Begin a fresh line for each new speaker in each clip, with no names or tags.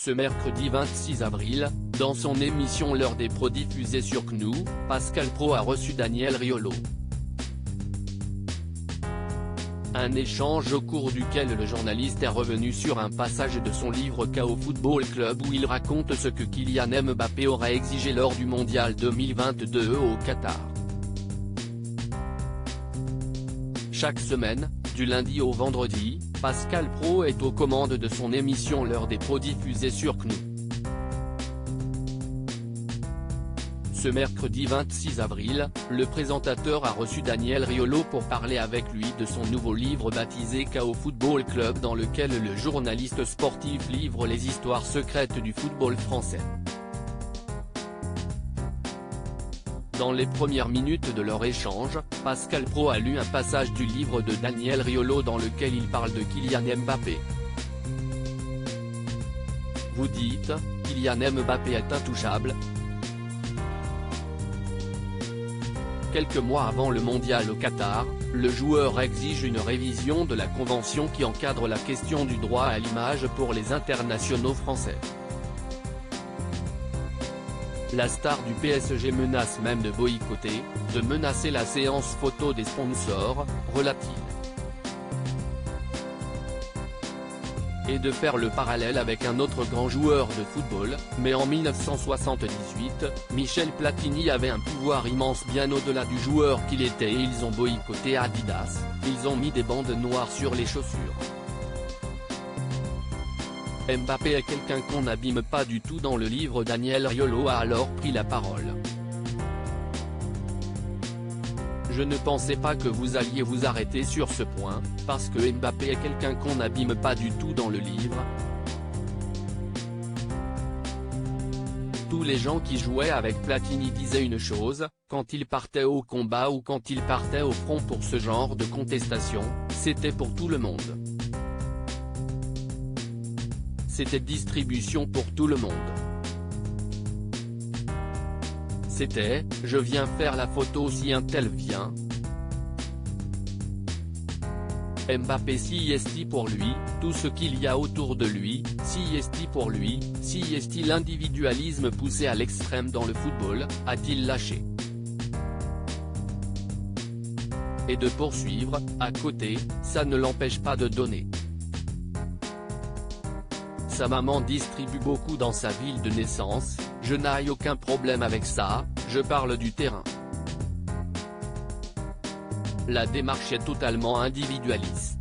Ce mercredi 26 avril, dans son émission L'heure des pros diffusée sur CNU, Pascal Praud a reçu Daniel Riolo. Un échange au cours duquel le journaliste est revenu sur un passage de son livre KO Football Club où il raconte ce que Kylian Mbappé aurait exigé lors du Mondial 2022 au Qatar. Chaque semaine, du lundi au vendredi, Pascal Praud est aux commandes de son émission L'heure des pros diffusée sur CNU. Ce mercredi 26 avril, le présentateur a reçu Daniel Riolo pour parler avec lui de son nouveau livre baptisé KO Football Club dans lequel le journaliste sportif livre les histoires secrètes du football français. Dans les premières minutes de leur échange, Pascal Praud a lu un passage du livre de Daniel Riolo dans lequel il parle de Kylian Mbappé. Vous dites, Kylian Mbappé est intouchable. Quelques mois avant le mondial au Qatar, le joueur exige une révision de la convention qui encadre la question du droit à l'image pour les internationaux français. La star du PSG menace même de boycotter, de menacer la séance photo des sponsors, relate-t-il. Et de faire le parallèle avec un autre grand joueur de football, mais en 1978, Michel Platini avait un pouvoir immense bien au-delà du joueur qu'il était et ils ont boycotté Adidas, ils ont mis des bandes noires sur les chaussures. Mbappé est quelqu'un qu'on n'abîme pas du tout dans le livre. Daniel Riolo a alors pris la parole. Je ne pensais pas que vous alliez vous arrêter sur ce point, parce que Mbappé est quelqu'un qu'on n'abîme pas du tout dans le livre. Tous les gens qui jouaient avec Platini disaient une chose, quand il partait au combat ou quand il partait au front pour ce genre de contestation, c'était pour tout le monde. C'était distribution pour tout le monde. C'était, je viens faire la photo si un tel vient. Mbappé si est pour lui, tout ce qu'il y a autour de lui, si est pour lui, si est l'individualisme poussé à l'extrême dans le football, a-t-il lâché? Et de poursuivre, à côté, ça ne l'empêche pas de donner. Sa maman distribue beaucoup dans sa ville de naissance, je n'ai aucun problème avec ça, je parle du terrain. La démarche est totalement individualiste.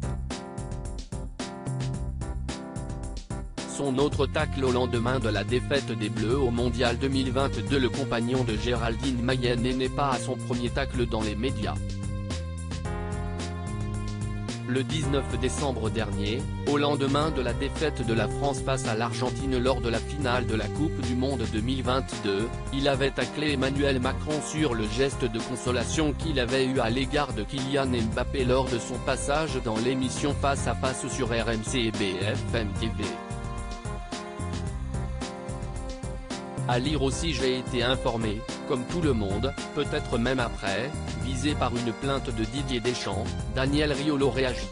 Son autre tacle au lendemain de la défaite des Bleus au Mondial 2022. Le compagnon de Géraldine Mayenne n'est pas à son premier tacle dans les médias. Le 19 décembre dernier, au lendemain de la défaite de la France face à l'Argentine lors de la finale de la Coupe du Monde 2022, il avait taclé Emmanuel Macron sur le geste de consolation qu'il avait eu à l'égard de Kylian Mbappé lors de son passage dans l'émission Face à Face sur RMC et BFM TV. À lire aussi: j'ai été informé, comme tout le monde, peut-être même après, visé par une plainte de Didier Deschamps. Daniel Riolo réagit.